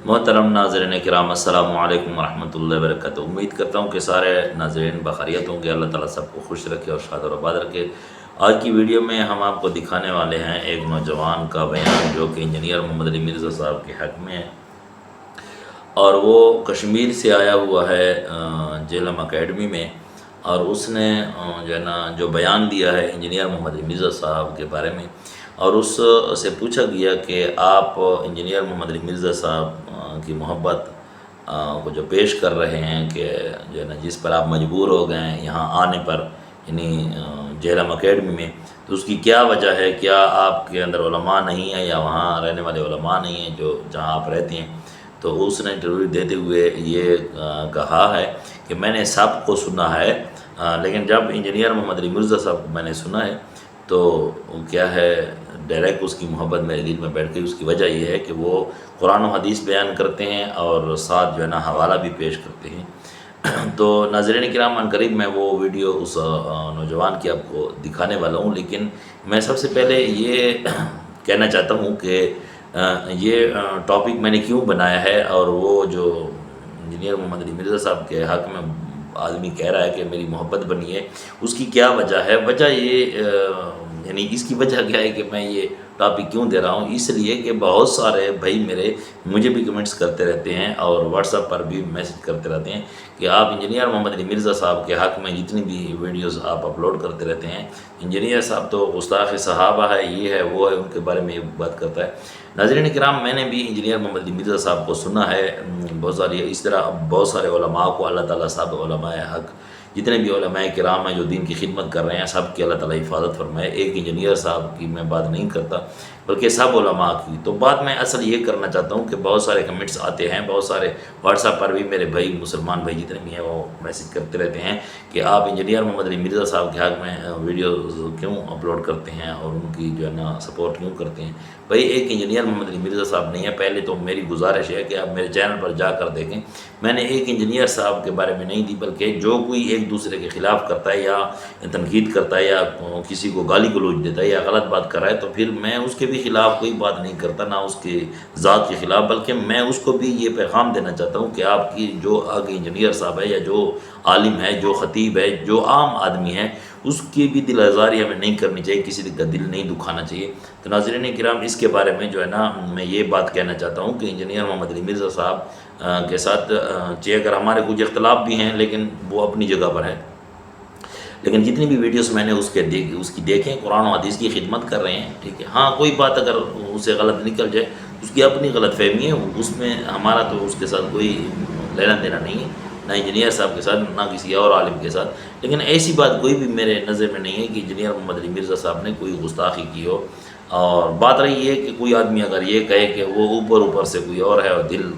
محترم ناظرین کرام، السلام علیکم ورحمۃ اللہ وبرکاتہ۔ امید کرتا ہوں کہ سارے ناظرین بخیریت ہوں گے۔ اللہ تعالیٰ سب کو خوش رکھے اور شاد اور آباد رکھے۔ آج کی ویڈیو میں ہم آپ کو دکھانے والے ہیں ایک نوجوان کا بیان جو کہ انجینئر محمد علی مرزا صاحب کے حق میں ہے، اور وہ کشمیر سے آیا ہوا ہے جہلم اکیڈمی میں، اور اس نے جو بیان دیا ہے انجینئر محمد علی مرزا صاحب کے بارے میں، اور اس سے پوچھا گیا کہ آپ انجینئر محمد علی مرزا صاحب کی محبت کو جو پیش کر رہے ہیں کہ جس پر آپ مجبور ہو گئے ہیں یہاں آنے پر، یعنی جہلم اکیڈمی میں، تو اس کی کیا وجہ ہے؟ کیا آپ کے اندر علماء نہیں ہیں یا وہاں رہنے والے علماء نہیں ہیں جہاں آپ رہتے ہیں؟ تو اس نے انٹرویو دیتے ہوئے یہ کہا ہے کہ میں نے سب کو سنا ہے، لیکن جب انجینئر محمد علی مرزا صاحب کو میں نے سنا ہے تو کیا ہے، ڈائریکٹ اس کی محبت میرے دل میں بیٹھ گئی۔ اس کی وجہ یہ ہے کہ وہ قرآن و حدیث بیان کرتے ہیں اور ساتھ حوالہ بھی پیش کرتے ہیں۔ تو ناظرین کرام، عن قریب میں وہ ویڈیو اس نوجوان کی آپ کو دکھانے والا ہوں، لیکن میں سب سے پہلے یہ کہنا چاہتا ہوں کہ یہ ٹاپک میں نے کیوں بنایا ہے، اور وہ جو انجینئر محمد علی مرزا صاحب کے حق میں آدمی کہہ رہا ہے کہ میری محبت بنی ہے، اس کی کیا وجہ ہے؟ وجہ یہ یعنی اس کی وجہ کیا ہے کہ میں یہ ٹاپک کیوں دے رہا ہوں؟ اس لیے کہ بہت سارے بھائی مجھے بھی کمنٹس کرتے رہتے ہیں اور واٹس ایپ پر بھی میسج کرتے رہتے ہیں کہ آپ انجینئر محمد علی مرزا صاحب کے حق میں جتنی بھی ویڈیوز آپ اپلوڈ کرتے رہتے ہیں، انجینئر صاحب تو گستاخ صحابہ ہے، یہ ہے وہ ہے، ان کے بارے میں یہ بات کرتا ہے۔ ناظرین کرام، میں نے بھی انجینئر محمد علی مرزا صاحب کو سنا ہے، بہت ساری اس طرح بہت سارے علماء کو اللہ تعالیٰ صاحب علماء حق، جتنے بھی علماء کرام ہیں جو دین کی خدمت کر رہے ہیں، سب کی اللہ تعالیٰ حفاظت فرمائے۔ ایک انجینئر صاحب کی میں بات نہیں کرتا بلکہ سب علماء کی۔ تو بات میں اصل یہ کرنا چاہتا ہوں کہ بہت سارے کمنٹس آتے ہیں، بہت سارے واٹس ایپ پر بھی میرے بھائی مسلمان بھائی جتنے بھی ہیں وہ میسج کرتے رہتے ہیں کہ آپ انجینئر محمد علی مرزا صاحب کے حق میں ویڈیوز کیوں اپلوڈ کرتے ہیں اور ان کی سپورٹ کیوں کرتے ہیں۔ بھائی، ایک انجینئر محمد علی مرزا صاحب نہیں ہے۔ پہلے تو میری گزارش ہے کہ آپ میرے چینل پر جا کر دیکھیں، میں نے ایک انجینئر صاحب کے بارے میں نہیں دی، بلکہ جو کوئی ایک دوسرے کے خلاف کرتا ہے یا تنقید کرتا ہے یا کسی کو گالی گلوچ دیتا ہے یا غلط بات کر رہا ہے، تو پھر میں اس کے بھی خلاف کوئی بات نہیں کرتا، نہ اس کے ذات کے خلاف، بلکہ میں اس کو بھی یہ پیغام دینا چاہتا ہوں کہ آپ کی جو آگے انجینئر صاحب ہے یا جو عالم ہے، جو خطیب ہے، جو عام آدمی ہے، اس کی بھی دل آزاری ہمیں نہیں کرنی چاہیے، کسی کا دل نہیں دکھانا چاہیے۔ تو ناظرین کرام، اس کے بارے میں میں یہ بات کہنا چاہتا ہوں کہ انجینئر محمد علی مرزا صاحب کے ساتھ اگر ہمارے کچھ اختلاف بھی ہیں، لیکن وہ اپنی جگہ پر ہے، لیکن جتنی بھی ویڈیوز میں نے اس کی دیکھیں، قرآن و حدیث کی خدمت کر رہے ہیں، ٹھیک ہے۔ ہاں، کوئی بات اگر اسے غلط نکل جائے، اس کی اپنی غلط فہمی ہے، اس میں ہمارا تو اس کے ساتھ کوئی لینا دینا نہیں ہے، نہ انجینئر صاحب کے ساتھ نہ کسی اور عالم کے ساتھ۔ لیکن ایسی بات کوئی بھی میرے نظر میں نہیں ہے کہ انجینئر محمد علی مرزا صاحب نے کوئی گستاخی کی ہو۔ اور بات رہی ہے کہ کوئی آدمی اگر یہ کہے کہ وہ اوپر سے کوئی اور ہے اور دل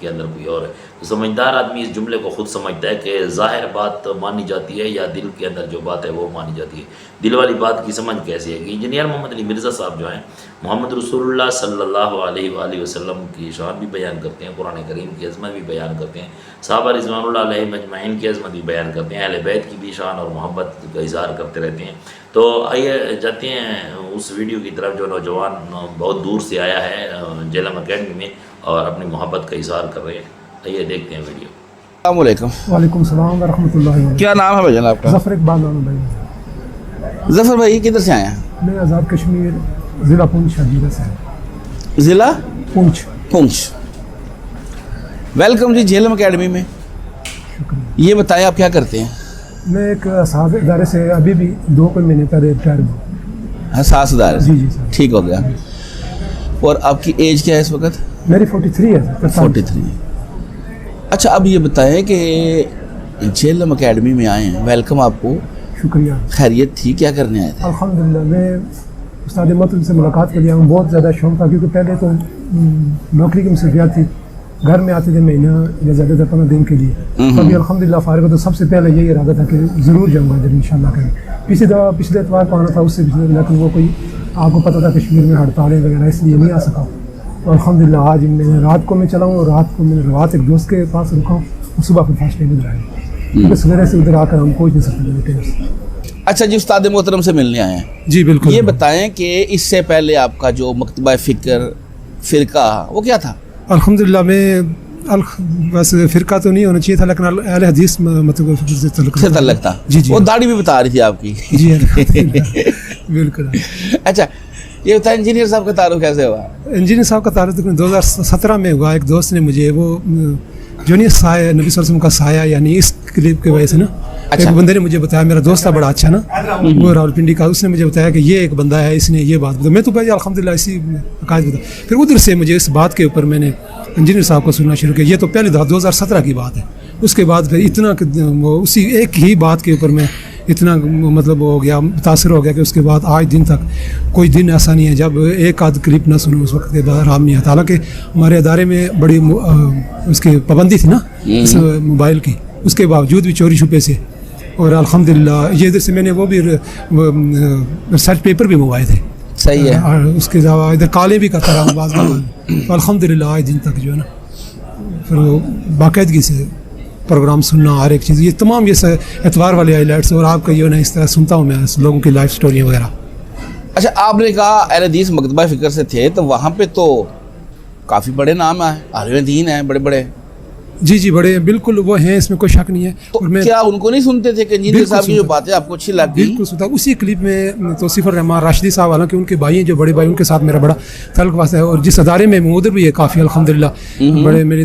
کے اندر کوئی اور ہے، تو سمجھدار آدمی اس جملے کو خود سمجھتا ہے کہ ظاہر بات مانی جاتی ہے یا دل کے اندر جو بات ہے وہ مانی جاتی ہے۔ دل والی بات کی سمجھ کیسی ہے کہ انجینئر محمد علی مرزا صاحب جو ہیں، محمد رسول اللہ صلی اللہ علیہ وآلہ وسلم کی شان بھی بیان کرتے ہیں، قرآن کریم کی عظمت بھی بیان کرتے ہیں، صحابہ رضوان اللہ علیہ مجمعین کی عظمت بھی بیان کرتے ہیں، اہل بیت کی بھی شان اور محبت کا اظہار کرتے رہتے ہیں۔ تو آئیے جاتے ہیں اس ویڈیو کی طرف جو نوجوان بہت دور سے آیا ہے جہلم اکیڈمی میں اور اپنی محبت کا اظہار کر رہے ہیں۔ آئیے دیکھتے ہیں ویڈیو۔ السلام علیکم۔ وعلیکم السلام ورحمۃ اللہ وبرکاتہ۔ کیا نام ہے بھائی جان آپ کا؟ ظفر اقبال نام ہے بھائی۔ ظفر بھائی کدھر سے آئے ہیں؟ میں آزاد کشمیر ضلع پونچھ حجیرہ سے۔ ضلع پونچھ۔ ویلکم جی جہلم اکیڈمی میں۔ شکریہ۔ یہ بتائیں آپ کیا کرتے ہیں؟ میں ایک اساتذ ادارے سے ابھی بھی 2 مہینے پہلے ریٹائر ہوا۔ حساس ادارے سے؟ جی سر۔ ٹھیک ہو گیا۔ اور آپ کی ایج کیا ہے اس وقت؟ میری 43 ہے۔ 43۔ اچھا، اب یہ بتائیں کہ جہلم اکیڈمی میں آئے ہیں، ویلکم آپ کو۔ شکریہ۔ خیریت تھی؟ کیا کرنے آئے تھے؟ الحمدللہ، میں استاد مطلب سے ملاقات کے لیے ہوں، بہت زیادہ شوق تھا، کیونکہ پہلے تو نوکری کی مصروفیات تھی، گھر میں آتے تھے مہینہ یا زیادہ تر 15 دن کے لیے۔ ابھی الحمدللہ فارغ ہو، تو سب سے پہلے یہی ارادہ تھا کہ ضرور جاؤں گا ادھر انشاءاللہ کریں۔ پچھلے اتوار کو آنا تھا، اس سے پچھلے، لیکن وہ کوئی آپ کو پتہ تھا کشمیر میں ہڑتالیں وغیرہ، اس لیے نہیں آ سکا۔ تو الحمدللہ آج میں رات کو میں چلا ہوں، اور رات کو میں رات ایک دوست کے پاس رکا ہوں، اور صبح پھر فاسٹ ٹائم ادھر آیا، کیونکہ سویرے سے ادھر آ کر ہم پہنچ نہیں سکتے۔ اچھا جی، استاد محترم سے ملنے آئے ہیں۔ جی بالکل۔ یہ بتائیں کہ اس سے پہلے آپ کا جو مکتبہ فکر فرقہ وہ کیا تھا؟ अल्हम्दुलिल्लाह मैं बस फ़िरका तो नहीं होना चाहिए था, लेकिन अहले हदीस मतलब से से तल्लक था। जी जी वो दाढ़ी भी बता रही थी आपकी। जी अल्हम्दुलिल्लाह, बिल्कुल। अच्छा ये बताएं इंजीनियर साहब का तारुफ कैसे हुआ? इंजीनियर साहब का तारुफ 2017 में हुआ। एक दोस्त ने मुझे वो जो नहीं साया, नबी सल्लल्लाहु अलैहि वसल्लम का साया, यानी इस क्लिप की वजह से ना, अच्छा। एक बंदे ने मुझे बताया, मेरा दोस्त था बड़ा अच्छा ना, वो रावलपिंडी का, उसने मुझे बताया कि ये एक बंदा है, इसने ये बात बताई। मैं तो भाई अल्हम्दुलिल्लाह इसी काज बता। फिर उधर से मुझे इस बात के ऊपर मैंने इंजीनियर साहब को सुनना शुरू किया। ये तो पहले 2017 की बात है। उसके बाद फिर इतना उसी एक ही बात के ऊपर मैं इतना मतलब हो गया, मुतासर हो गया कि उसके बाद आज दिन तक कोई दिन ऐसा नहीं है जब एक आध क्लिप ना सुनूं, उस वक्त के बाद आराम नहीं आता। हालांकि हमारे अदारे में बड़ी उसकी पाबंदी थी ना इस मोबाइल की, उसके बावजूद भी चोरी छुपे से, और अल्हम्दुलिल्लाह ये इधर से मैंने वो भी रिसर्च पेपर भी मंगवाए थे। सही है। और उसके अलावा इधर काले भी करता रहा बाज़ तो अल्हम्दुलिल्लाह आज दिन तक जो है ना, फिर वो बाकायदगी से प्रोग्राम सुनना, हर एक चीज़, ये तमाम ये एतवार वाले हाईलाइट्स, और आपका ये ना इस तरह सुनता हूँ मैं लोगों की लाइफ स्टोरियाँ वगैरह। अच्छा आपने कहा अहले हदीस मकतबा फ़िक्र से थे, तो वहाँ पे तो काफ़ी बड़े नाम हैं, आलिम दीन हैं बड़े बड़े। जी जी बड़े बिल्कुल वो हैं, इसमें कोई शक नहीं है। तो और मैं क्या उनको नहीं सुनते थे कि इंजीनियर साहब की जो बातें आपको अच्छी लगती? बिल्कुल सुनता। उसी क्लिप में तौसीफ़ुर रहमान राशिदी साहब, हालांकि उनके भाई हैं, जो बड़े भाई, उनके साथ मेरा बड़ा तल्लुक़ वास्ता है, और जिस अदारे में उधर भी है काफ़ी अल्हम्दुलिल्लाह बड़े मेरे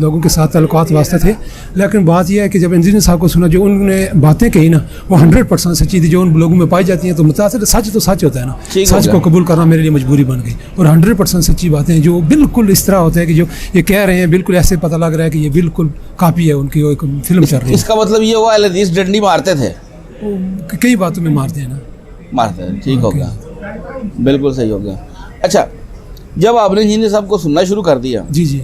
लोगों के साथ तल्लुक़ात वास्ता थे। लेकिन बात यह है कि जब इंजीनियर साहब को सुना, जो उन्होंने बातें कही ना, वो 100% सच्ची थी। जो उन लोगों में पाई जाती हैं तो मुतासर सच तो सच होता है ना, सच को कबूल करना मेरे लिए मजबूरी बन गई। और 100% सच्ची बातें जो बिल्कुल इस तरह होता है कि जो ये कह रहे हैं बिल्कुल ऐसे पता लग रहा है कि ये बिल्कुल कापी है उनकी, एक फिल्म चल रही है। इसका मतलब ये हुआ अहले हदीस डंडी मारते थे? कई बातों में मारते हैं ना, मारते हैं। ठीक हो गया, बिल्कुल सही हो गया। अच्छा जब आपने इंजीनियर साहब को सुनना शुरू कर दिया, जी जी,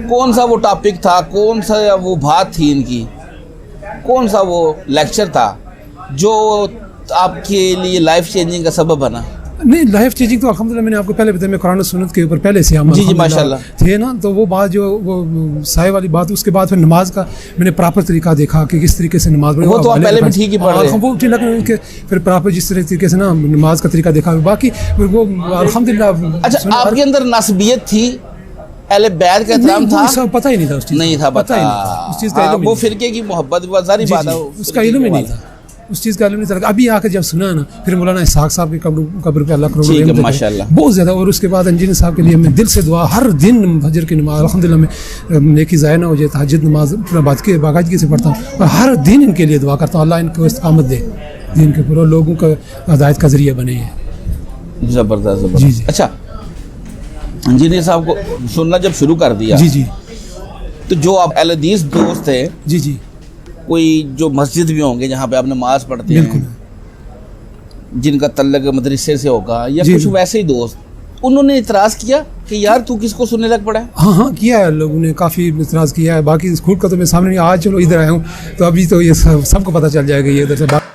कौन सा वो टॉपिक था, कौन सा वो बात थी इनकी, कौन सा वो लेक्चर था जो आपके लिए लाइफ चेंजिंग का सबब बना? नहीं लाइफ चेंजिंग तो अल्हम्दुलिल्लाह मैंने आपको पहले बताया, मैं कुरान और सुन्नत के ऊपर पहले से हम जी जी माशाल्लाह थे ना। तो वो बात जो वो साय वाली बात, उसके बाद फिर नमाज का मैंने प्रॉपर तरीका देखा कि किस तरीके से नमाज पढ़े। वो तो आप पहले भी ठीक ही पढ़ रहे हैं। वो ठीक लगा उनके, फिर प्रॉपर जिस तरीके से ना नमाज का तरीका देखा, बाकी वो अल्हम्दुलिल्लाह। अच्छा आपके अंदर नस्बियत थी, अहले बैत का एहतराम था? सब पता ही नहीं था उस चीज़, नहीं था पता ही उस चीज़ का। वो फिरके की मोहब्बत सारी बात है, उसका इल्म ही नहीं था, उस चीज़ का इल्म नहीं था। अभी आकर जब सुना ना, फिर मौलाना इसहाक साहब की कब्र पे अल्लाह करोड़ माशाल्लाह बहुत ज़्यादा। और उसके बाद इंजीनियर साहब के लिए मैं दिल से दुआ, हर दिन फजर की नमाज अल्हम्दुलिल्लाह में नेकी ज़ाया ना हो जाए, तहज्जुद नमाज पूरा बाकायदगी से पढ़ता हूँ, और हर दिन इनके लिए दुआ करता हूँ अल्लाह इनको इस्तिकामत दे, दिन के पूरा लोगों का हिदायत का ज़रिया बने हैं। ज़बरदस्त जी जी। अच्छा इंजीनियर साहब को सुनना जब शुरू कर दिया, जी जी, तो जो आप अहले हदीस दोस्त थे, जी जी, कोई जो मस्जिद भी होंगे जहाँ पे आप नमाज पढ़ते बिल्कुल, हैं, जिनका तल्लक मदरसे से होगा, या जी कुछ जी। वैसे ही दोस्त, उन्होंने इतराज़ किया कि यार तू किसको सुनने लग पड़ा है? हाँ हाँ किया है, लोगों ने काफ़ी इतराज़ किया है। बाकी खुद का तो मैं सामने नहीं, आज चलो इधर आया हूँ तो अभी तो ये सबको पता चल जाएगा ये इधर से बात।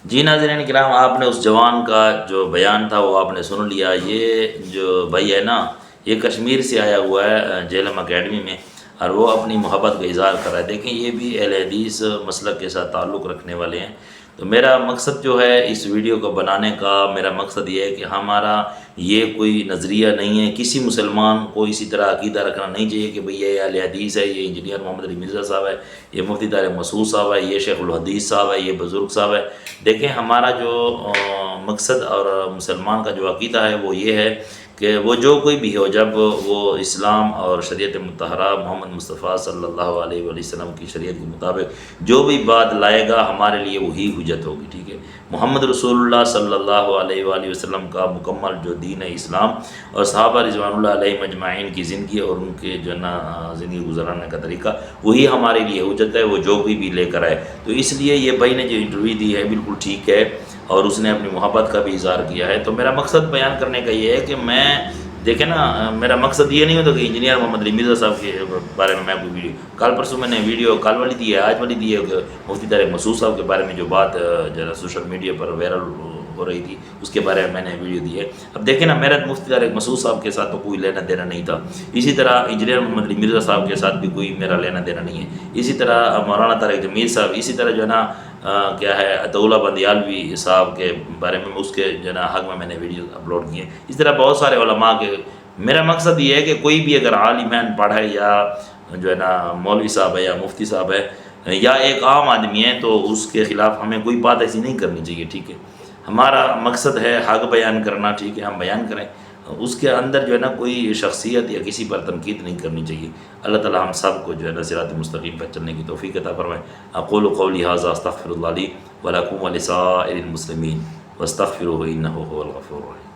जी नाज़रीन किराम, आपने उस जवान का जो बयान था वो आपने सुन लिया। ये जो भाई है ना, ये कश्मीर से आया हुआ है जेलम अकेडमी में, और वो अपनी मोहब्बत का इज़हार कर रहा है। देखें ये भी अहले हदीस मसलक के साथ ताल्लुक़ रखने वाले हैं। तो मेरा मकसद जो है इस वीडियो को बनाने का, मेरा मकसद ये है कि हमारा ये कोई नज़रिया नहीं है, किसी मुसलमान को इसी तरह अक़ीदा रखना नहीं चाहिए कि भाई ये अहले हदीस है, ये इंजीनियर मोहम्मद अली मिर्ज़ा साहब है, ये मुफ्ती तारिक मसूद साहब है, ये शेखुल हदीस साहब है, ये बुज़ुर्ग साहब है। देखें हमारा जो मकसद और मुसलमान का जो अक़ीदा है वो ये है कि वो जो कोई भी हो, जब वो इस्लाम और शरीयत मुतहरा मोहम्मद मुस्तफ़ा सल्लल्लाहु अलैहि वसल्लम की शरीयत के मुताबिक जो भी बात लाएगा हमारे लिए वही हुज्जत होगी। ठीक है, मोहम्मद रसूलुल्लाह सल्लल्लाहु अलैहि वसल्लम का मुकम्मल जो दीन है इस्लाम, और सहाबा रिज़वानुल्लाह अलैहिम अजमाइन की ज़िंदगी और उनके जो ना ज़िंदगी गुजारने का तरीका, वही हमारे लिए हुज्जत है, वो जो कोई भी लेकर आए। तो इसलिए ये भाई ने जो इंटरव्यू दी है बिल्कुल ठीक है, और उसने अपनी मोहब्बत का भी इज़हार किया है। तो मेरा मकसद बयान करने का ये है कि मैं देखें ना, मेरा मकसद ये नहीं होता कि इंजीनियर मोहम्मद अली मिर्ज़ा साहब के बारे में मैं कोई वीडियो, कल परसों मैंने वीडियो कल वाली दी है, आज वाली दी है, मुफ्ती तारिक मसूद साहब के बारे में जो बात जरा सोशल मीडिया पर वायरल हो रही थी उसके बारे में मैंने वीडियो दी है। अब देखें ना, मेरा मुफ्ती तारिक मसूद साहब के साथ तो कोई लेना देना नहीं था, इसी तरह इंजीनियर मोहम्मद अली मिर्ज़ा साहब के साथ भी कोई मेरा लेना देना नहीं है, इसी तरह मौलाना तारिक जमील साहब, इसी तरह जो है ना क्या है अतौला बंदियालवी साहब के बारे में उसके जो ना हक़ में मैंने वीडियो अपलोड किए। इस तरह बहुत सारे उलमा के میرا مقصد یہ ہے کہ کوئی بھی اگر عالم ہے، پڑھا ہے، یا جو ہے نا مولوی صاحب ہے یا مفتی صاحب ہے یا ایک عام آدمی ہے، تو اس کے خلاف ہمیں کوئی بات ایسی نہیں کرنی چاہیے، ٹھیک ہے. ہمارا مقصد ہے حق بیان کرنا، ٹھیک ہے، ہم بیان کریں، اس کے اندر جو ہے نا کوئی شخصیت یا کسی پر تنقید نہیں کرنی چاہیے. اللہ تعالی ہم سب کو جو ہے نا صراط مستقیم پر چلنے کی توفیق عطا فرمائے. اقول قولی ھذا استغفر اللہ لی ولکم ولسائر المسلمین واستغفروہ انہ ھو الغفور الرحیم.